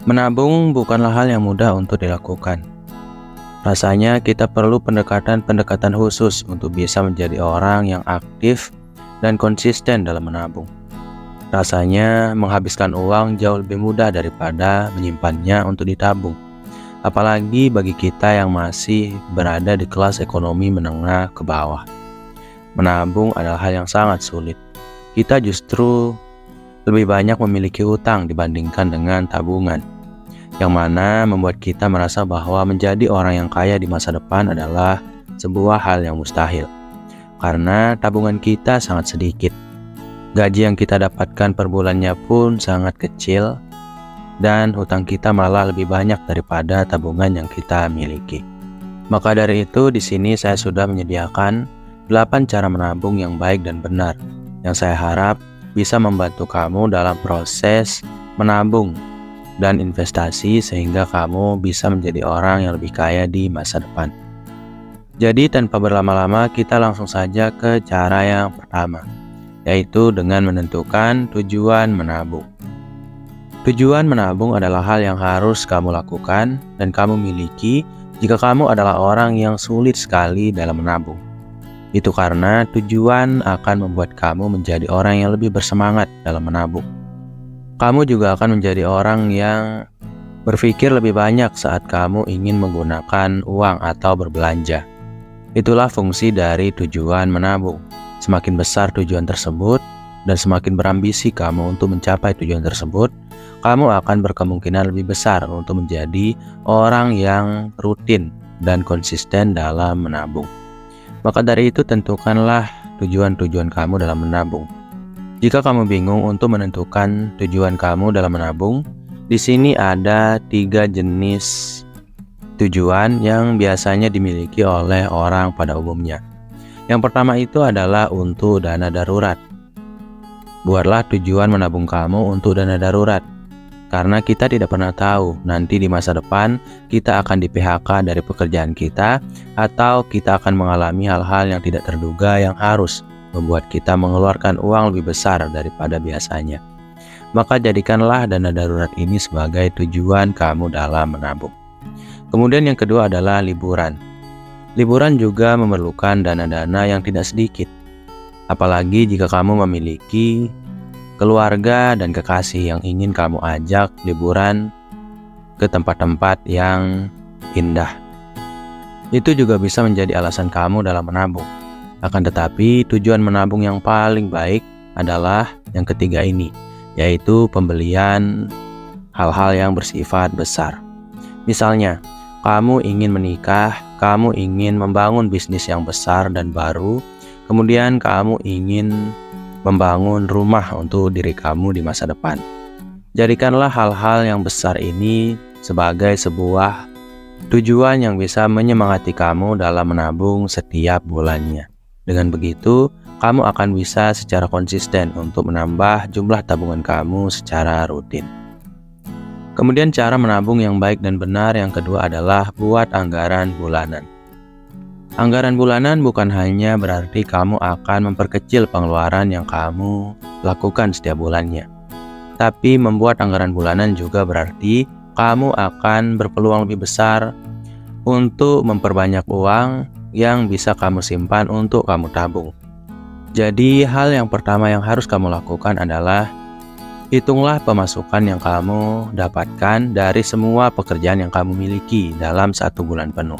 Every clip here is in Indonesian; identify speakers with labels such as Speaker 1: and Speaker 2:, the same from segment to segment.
Speaker 1: Menabung bukanlah hal yang mudah untuk dilakukan. Rasanya kita perlu pendekatan-pendekatan khusus untuk bisa menjadi orang yang aktif dan konsisten dalam menabung. Rasanya menghabiskan uang jauh lebih mudah daripada menyimpannya untuk ditabung. Apalagi bagi kita yang masih berada di kelas ekonomi menengah ke bawah. Menabung adalah hal yang sangat sulit. Kita justru lebih banyak memiliki hutang dibandingkan dengan tabungan, yang mana membuat kita merasa bahwa menjadi orang yang kaya di masa depan adalah sebuah hal yang mustahil, karena tabungan kita sangat sedikit. Gaji yang kita dapatkan per bulannya pun sangat kecil, dan hutang kita malah lebih banyak daripada tabungan yang kita miliki. Maka dari itu, di sini saya sudah menyediakan 8 cara menabung yang baik dan benar, yang saya harap bisa membantu kamu dalam proses menabung dan investasi sehingga kamu bisa menjadi orang yang lebih kaya di masa depan. Jadi tanpa berlama-lama kita langsung saja ke cara yang pertama, yaitu dengan menentukan tujuan menabung. Tujuan menabung adalah hal yang harus kamu lakukan dan kamu miliki jika kamu adalah orang yang sulit sekali dalam menabung. Itu karena tujuan akan membuat kamu menjadi orang yang lebih bersemangat dalam menabung. Kamu juga akan menjadi orang yang berpikir lebih banyak saat kamu ingin menggunakan uang atau berbelanja. Itulah fungsi dari tujuan menabung. Semakin besar tujuan tersebut dan semakin berambisi kamu untuk mencapai tujuan tersebut, kamu akan berkemungkinan lebih besar untuk menjadi orang yang rutin dan konsisten dalam menabung. Maka dari itu tentukanlah tujuan-tujuan kamu dalam menabung. Jika kamu bingung untuk menentukan tujuan kamu dalam menabung, di sini ada 3 jenis tujuan yang biasanya dimiliki oleh orang pada umumnya. Yang pertama itu adalah untuk dana darurat. Buatlah tujuan menabung kamu untuk dana darurat, karena kita tidak pernah tahu nanti di masa depan kita akan di PHK dari pekerjaan kita, atau kita akan mengalami hal-hal yang tidak terduga yang harus membuat kita mengeluarkan uang lebih besar daripada biasanya. Maka jadikanlah dana darurat ini sebagai tujuan kamu dalam menabung. Kemudian yang kedua adalah liburan. Liburan juga memerlukan dana-dana yang tidak sedikit. Apalagi jika kamu memiliki keluarga dan kekasih yang ingin kamu ajak liburan ke tempat-tempat yang indah. Itu juga bisa menjadi alasan kamu dalam menabung. Akan tetapi tujuan menabung yang paling baik adalah yang ketiga ini, yaitu pembelian hal-hal yang bersifat besar. Misalnya, kamu ingin menikah, kamu ingin membangun bisnis yang besar dan baru, kemudian kamu ingin membangun rumah untuk diri kamu di masa depan. Jadikanlah hal-hal yang besar ini sebagai sebuah tujuan yang bisa menyemangati kamu dalam menabung setiap bulannya. Dengan begitu, kamu akan bisa secara konsisten untuk menambah jumlah tabungan kamu secara rutin. Kemudian cara menabung yang baik dan benar yang kedua adalah buat anggaran bulanan. Anggaran bulanan bukan hanya berarti kamu akan memperkecil pengeluaran yang kamu lakukan setiap bulannya. Tapi membuat anggaran bulanan juga berarti kamu akan berpeluang lebih besar untuk memperbanyak uang yang bisa kamu simpan untuk kamu tabung. Jadi hal yang pertama yang harus kamu lakukan adalah hitunglah pemasukan yang kamu dapatkan dari semua pekerjaan yang kamu miliki dalam 1 bulan penuh.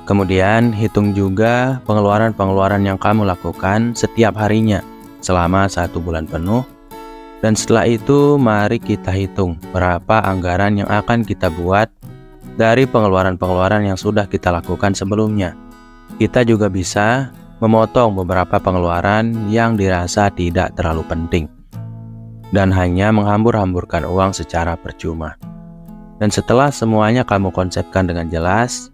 Speaker 1: Kemudian hitung juga pengeluaran-pengeluaran yang kamu lakukan setiap harinya selama 1 bulan penuh. Dan setelah itu mari kita hitung berapa anggaran yang akan kita buat dari pengeluaran-pengeluaran yang sudah kita lakukan sebelumnya. Kita juga bisa memotong beberapa pengeluaran yang dirasa tidak terlalu penting dan hanya menghambur-hamburkan uang secara percuma. Dan setelah semuanya kamu konsepkan dengan jelas,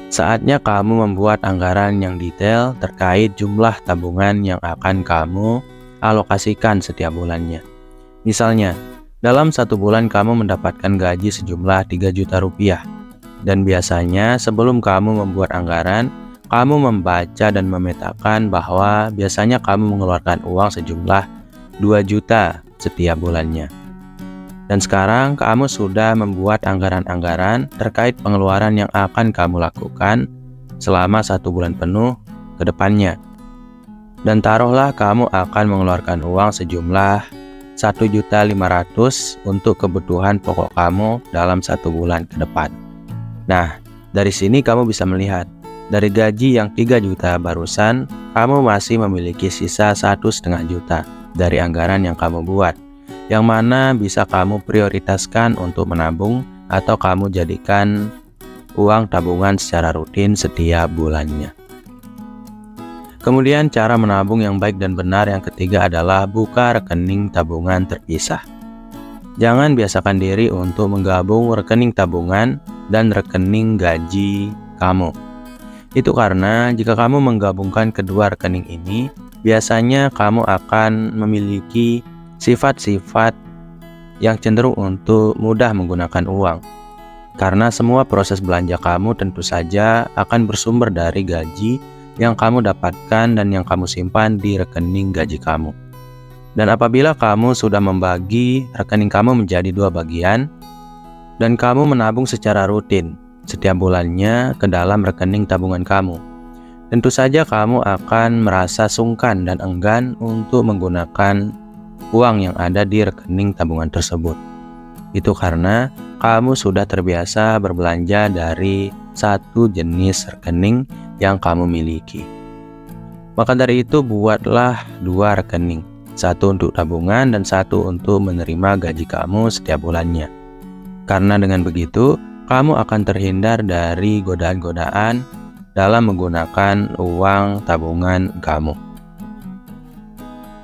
Speaker 1: saatnya kamu membuat anggaran yang detail terkait jumlah tabungan yang akan kamu alokasikan setiap bulannya. Misalnya, dalam 1 bulan kamu mendapatkan gaji sejumlah 3 juta rupiah. Dan biasanya sebelum kamu membuat anggaran, kamu membaca dan memetakan bahwa biasanya kamu mengeluarkan uang sejumlah 2 juta setiap bulannya. Dan sekarang kamu sudah membuat anggaran-anggaran terkait pengeluaran yang akan kamu lakukan selama 1 bulan penuh ke depannya. Dan taruhlah kamu akan mengeluarkan uang sejumlah 1.500.000 untuk kebutuhan pokok kamu dalam 1 bulan ke depan. Nah, dari sini kamu bisa melihat, dari gaji yang 3 juta barusan, kamu masih memiliki sisa 1,5 juta dari anggaran yang kamu buat, yang mana bisa kamu prioritaskan untuk menabung atau kamu jadikan uang tabungan secara rutin setiap bulannya. Kemudian cara menabung yang baik dan benar yang ketiga adalah buka rekening tabungan terpisah. Jangan biasakan diri untuk menggabung rekening tabungan dan rekening gaji kamu. Itu karena jika kamu menggabungkan kedua rekening ini, biasanya kamu akan memiliki sifat-sifat yang cenderung untuk mudah menggunakan uang. Karena semua proses belanja kamu tentu saja akan bersumber dari gaji yang kamu dapatkan dan yang kamu simpan di rekening gaji kamu. Dan apabila kamu sudah membagi rekening kamu menjadi 2 bagian, dan kamu menabung secara rutin setiap bulannya ke dalam rekening tabungan kamu, tentu saja kamu akan merasa sungkan dan enggan untuk menggunakan uang yang ada di rekening tabungan tersebut. Itu karena kamu sudah terbiasa berbelanja dari satu jenis rekening yang kamu miliki. Maka dari itu buatlah 2 rekening, satu untuk tabungan dan satu untuk menerima gaji kamu setiap bulannya. Karena dengan begitu, kamu akan terhindar dari godaan-godaan dalam menggunakan uang tabungan kamu.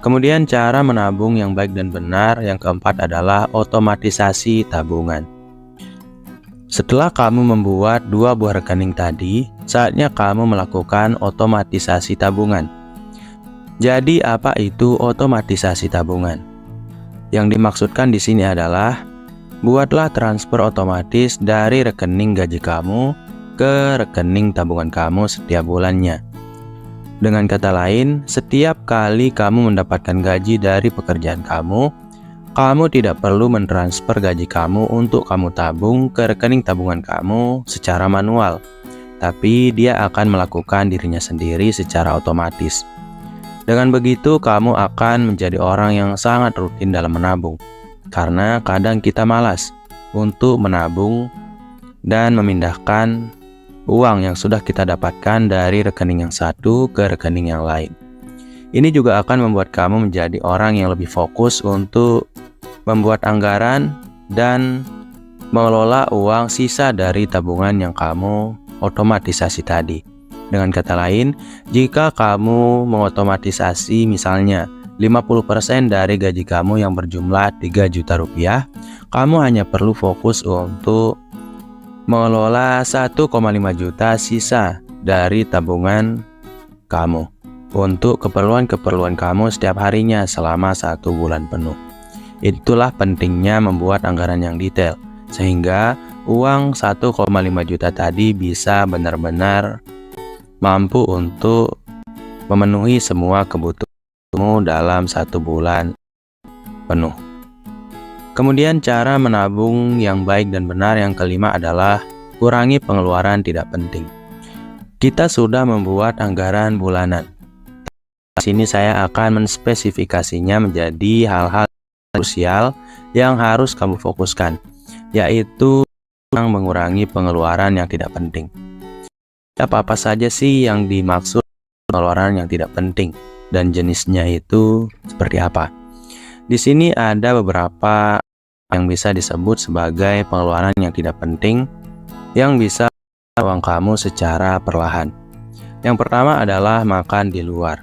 Speaker 1: Kemudian cara menabung yang baik dan benar yang keempat adalah otomatisasi tabungan. Setelah kamu membuat 2 buah rekening tadi, saatnya kamu melakukan otomatisasi tabungan. Jadi apa itu otomatisasi tabungan? Yang dimaksudkan di sini adalah buatlah transfer otomatis dari rekening gaji kamu ke rekening tabungan kamu setiap bulannya. Dengan kata lain, setiap kali kamu mendapatkan gaji dari pekerjaan kamu tidak perlu mentransfer gaji kamu untuk kamu tabung ke rekening tabungan kamu secara manual, tapi dia akan melakukan dirinya sendiri secara otomatis. Dengan begitu, kamu akan menjadi orang yang sangat rutin dalam menabung, karena kadang kita malas untuk menabung dan memindahkan uang yang sudah kita dapatkan dari rekening yang satu ke rekening yang lain. Ini juga akan membuat kamu menjadi orang yang lebih fokus untuk membuat anggaran dan mengelola uang sisa dari tabungan yang kamu otomatisasi tadi. Dengan kata lain, jika kamu mengotomatisasi misalnya 50% dari gaji kamu yang berjumlah 3 juta rupiah, kamu hanya perlu fokus untuk mengelola 1,5 juta sisa dari tabungan kamu untuk keperluan-keperluan kamu setiap harinya selama 1 bulan penuh. Itulah pentingnya membuat anggaran yang detail, sehingga uang 1,5 juta tadi bisa benar-benar mampu untuk memenuhi semua kebutuhanmu dalam 1 bulan penuh. Kemudian cara menabung yang baik dan benar yang kelima adalah kurangi pengeluaran tidak penting. Kita sudah membuat anggaran bulanan. Di sini saya akan menspesifikasinya menjadi hal-hal krusial yang harus kamu fokuskan, yaitu mengurangi pengeluaran yang tidak penting. Apa-apa saja sih yang dimaksud pengeluaran yang tidak penting dan jenisnya itu seperti apa? Di sini ada beberapa yang bisa disebut sebagai pengeluaran yang tidak penting yang bisa uang kamu secara perlahan. Yang pertama adalah makan di luar.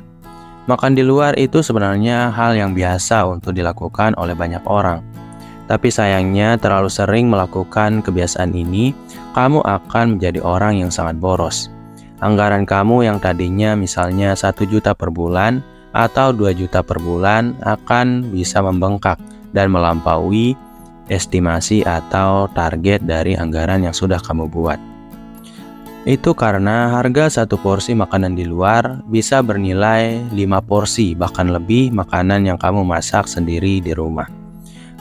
Speaker 1: Makan di luar itu sebenarnya hal yang biasa untuk dilakukan oleh banyak orang. Tapi sayangnya terlalu sering melakukan kebiasaan ini, kamu akan menjadi orang yang sangat boros. Anggaran kamu yang tadinya misalnya 1 juta per bulan atau 2 juta per bulan akan bisa membengkak dan melampaui estimasi atau target dari anggaran yang sudah kamu buat. Itu karena harga 1 porsi makanan di luar bisa bernilai 5 porsi bahkan lebih makanan yang kamu masak sendiri di rumah.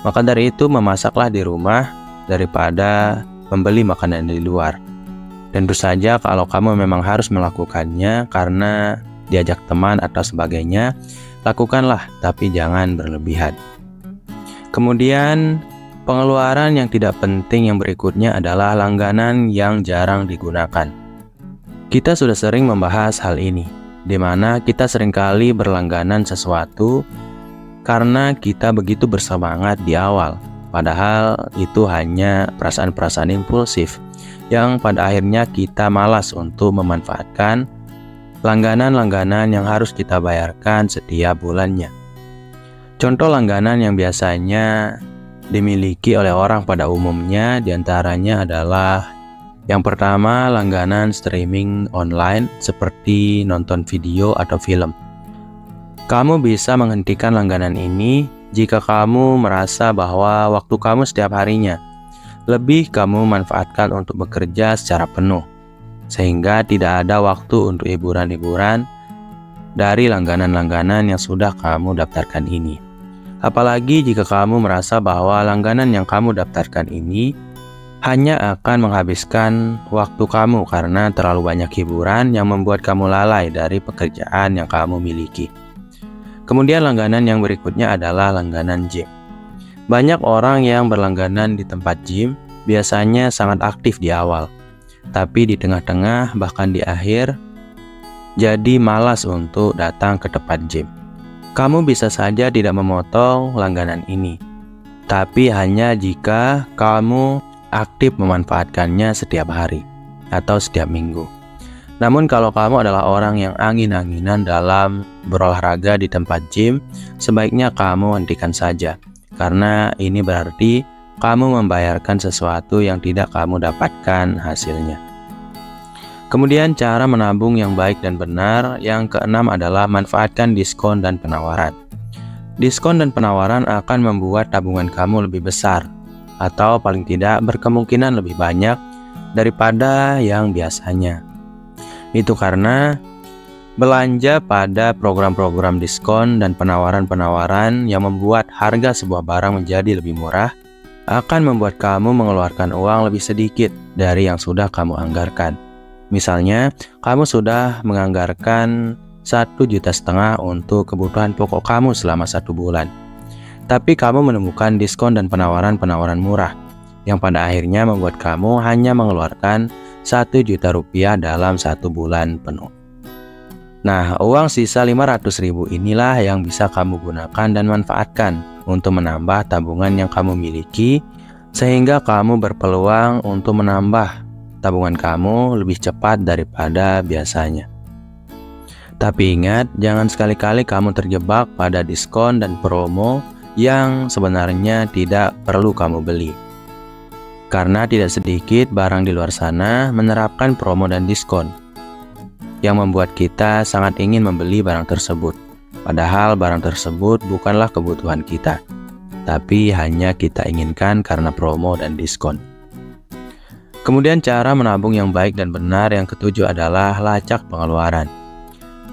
Speaker 1: Maka dari itu memasaklah di rumah daripada membeli makanan di luar. Tentu saja kalau kamu memang harus melakukannya karena diajak teman atau sebagainya, lakukanlah, tapi jangan berlebihan. Kemudian pengeluaran yang tidak penting yang berikutnya adalah langganan yang jarang digunakan. Kita sudah sering membahas hal ini, di mana kita seringkali berlangganan sesuatu karena kita begitu bersemangat di awal, padahal itu hanya perasaan-perasaan impulsif yang pada akhirnya kita malas untuk memanfaatkan langganan-langganan yang harus kita bayarkan setiap bulannya. Contoh langganan yang biasanya dimiliki oleh orang pada umumnya diantaranya adalah yang pertama, langganan streaming online seperti nonton video atau film. Kamu bisa menghentikan langganan ini jika kamu merasa bahwa waktu kamu setiap harinya lebih kamu manfaatkan untuk bekerja secara penuh, sehingga tidak ada waktu untuk hiburan-hiburan dari langganan-langganan yang sudah kamu daftarkan ini. Apalagi jika kamu merasa bahwa langganan yang kamu daftarkan ini hanya akan menghabiskan waktu kamu karena terlalu banyak hiburan yang membuat kamu lalai dari pekerjaan yang kamu miliki. Kemudian langganan yang berikutnya adalah langganan gym. Banyak orang yang berlangganan di tempat gym biasanya sangat aktif di awal, tapi di tengah-tengah bahkan di akhir jadi malas untuk datang ke tempat gym. Kamu bisa saja tidak memotong langganan ini, tapi hanya jika kamu aktif memanfaatkannya setiap hari atau setiap minggu. Namun kalau kamu adalah orang yang angin-anginan dalam berolahraga di tempat gym, sebaiknya kamu hentikan saja, karena ini berarti kamu membayarkan sesuatu yang tidak kamu dapatkan hasilnya. Kemudian cara menabung yang baik dan benar yang keenam adalah manfaatkan diskon dan penawaran. Diskon dan penawaran akan membuat tabungan kamu lebih besar, atau paling tidak berkemungkinan lebih banyak daripada yang biasanya. Itu karena belanja pada program-program diskon dan penawaran-penawaran yang membuat harga sebuah barang menjadi lebih murah akan membuat kamu mengeluarkan uang lebih sedikit dari yang sudah kamu anggarkan. Misalnya, kamu sudah menganggarkan 1,5 juta untuk kebutuhan pokok kamu selama 1 bulan. Tapi kamu menemukan diskon dan penawaran-penawaran murah yang pada akhirnya membuat kamu hanya mengeluarkan 1 juta rupiah dalam 1 bulan penuh. Nah, uang sisa 500.000 inilah yang bisa kamu gunakan dan manfaatkan untuk menambah tabungan yang kamu miliki, sehingga kamu berpeluang untuk menambah tabungan kamu lebih cepat daripada biasanya. Tapi ingat, jangan sekali-kali kamu terjebak pada diskon dan promo yang sebenarnya tidak perlu kamu beli. Karena tidak sedikit barang di luar sana menerapkan promo dan diskon yang membuat kita sangat ingin membeli barang tersebut. Padahal barang tersebut bukanlah kebutuhan kita, tapi hanya kita inginkan karena promo dan diskon. Kemudian cara menabung yang baik dan benar yang ketujuh adalah lacak pengeluaran.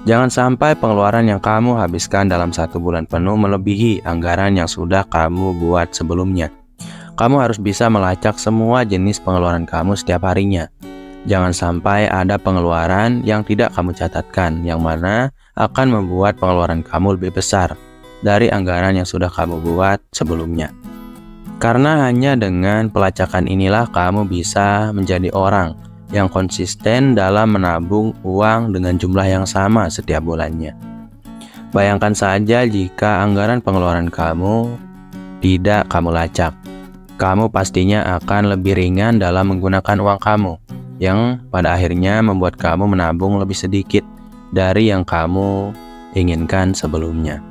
Speaker 1: Jangan sampai pengeluaran yang kamu habiskan dalam 1 bulan penuh melebihi anggaran yang sudah kamu buat sebelumnya. Kamu harus bisa melacak semua jenis pengeluaran kamu setiap harinya. Jangan sampai ada pengeluaran yang tidak kamu catatkan, yang mana akan membuat pengeluaran kamu lebih besar dari anggaran yang sudah kamu buat sebelumnya. Karena hanya dengan pelacakan inilah kamu bisa menjadi orang yang konsisten dalam menabung uang dengan jumlah yang sama setiap bulannya. Bayangkan saja jika anggaran pengeluaran kamu tidak kamu lacak. Kamu pastinya akan lebih ringan dalam menggunakan uang kamu, yang pada akhirnya membuat kamu menabung lebih sedikit dari yang kamu inginkan sebelumnya.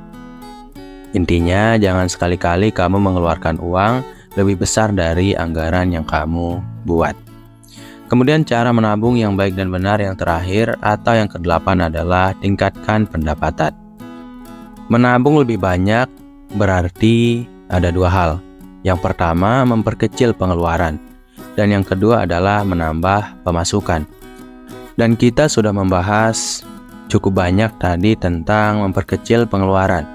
Speaker 1: Intinya, jangan sekali-kali kamu mengeluarkan uang lebih besar dari anggaran yang kamu buat. Kemudian cara menabung yang baik dan benar yang terakhir atau yang ke-8 adalah tingkatkan pendapatan. Menabung lebih banyak berarti ada 2 hal. Yang pertama, memperkecil pengeluaran, dan yang kedua adalah menambah pemasukan. Dan kita sudah membahas cukup banyak tadi tentang memperkecil pengeluaran.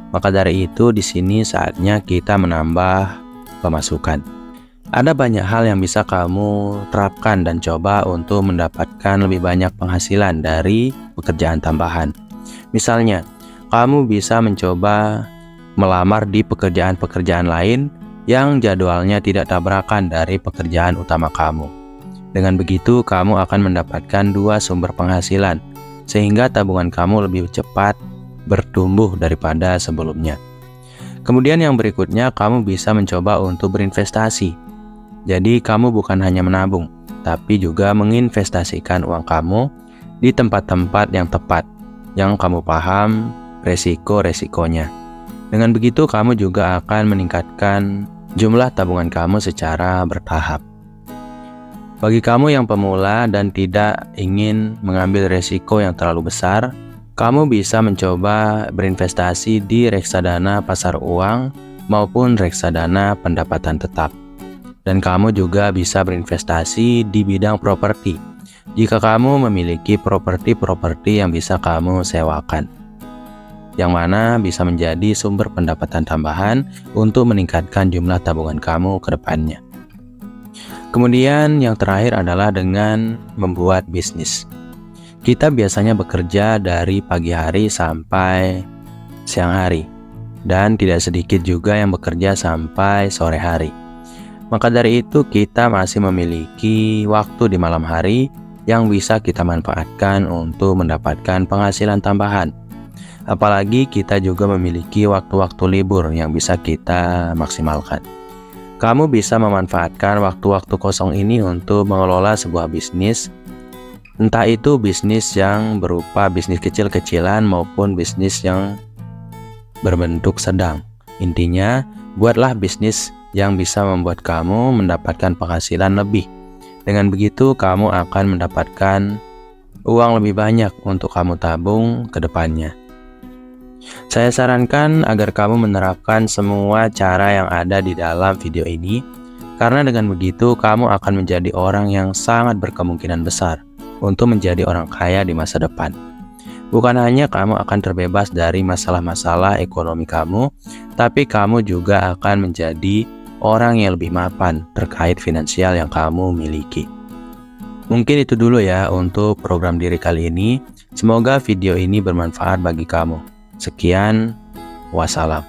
Speaker 1: Maka dari itu di sini saatnya kita menambah pemasukan. Ada banyak hal yang bisa kamu terapkan dan coba untuk mendapatkan lebih banyak penghasilan dari pekerjaan tambahan. Misalnya, kamu bisa mencoba melamar di pekerjaan-pekerjaan lain yang jadwalnya tidak tabrakan dari pekerjaan utama kamu. Dengan begitu, kamu akan mendapatkan dua sumber penghasilan, sehingga tabungan kamu lebih cepat bertumbuh daripada sebelumnya. Kemudian yang berikutnya, kamu bisa mencoba untuk berinvestasi. Jadi kamu bukan hanya menabung, tapi juga menginvestasikan uang kamu di tempat-tempat yang tepat, yang kamu paham resiko-resikonya. Dengan begitu kamu juga akan meningkatkan jumlah tabungan kamu secara bertahap. Bagi kamu yang pemula dan tidak ingin mengambil resiko yang terlalu besar, kamu bisa mencoba berinvestasi di reksadana pasar uang maupun reksadana pendapatan tetap. Dan kamu juga bisa berinvestasi di bidang properti jika kamu memiliki properti-properti yang bisa kamu sewakan, yang mana bisa menjadi sumber pendapatan tambahan untuk meningkatkan jumlah tabungan kamu ke depannya. Kemudian yang terakhir adalah dengan membuat bisnis. Kita biasanya bekerja dari pagi hari sampai siang hari, dan tidak sedikit juga yang bekerja sampai sore hari. Maka dari itu kita masih memiliki waktu di malam hari yang bisa kita manfaatkan untuk mendapatkan penghasilan tambahan. Apalagi kita juga memiliki waktu-waktu libur yang bisa kita maksimalkan. Kamu bisa memanfaatkan waktu-waktu kosong ini untuk mengelola sebuah bisnis, entah itu bisnis yang berupa bisnis kecil-kecilan maupun bisnis yang berbentuk sedang. Intinya, buatlah bisnis yang bisa membuat kamu mendapatkan penghasilan lebih. Dengan begitu, kamu akan mendapatkan uang lebih banyak untuk kamu tabung ke depannya. Saya sarankan agar kamu menerapkan semua cara yang ada di dalam video ini, karena dengan begitu kamu akan menjadi orang yang sangat berkemungkinan besar untuk menjadi orang kaya di masa depan. Bukan hanya kamu akan terbebas dari masalah-masalah ekonomi kamu, tapi kamu juga akan menjadi orang yang lebih mapan terkait finansial yang kamu miliki. Mungkin itu dulu ya untuk program diri kali ini. Semoga video ini bermanfaat bagi kamu. Sekian, wassalam.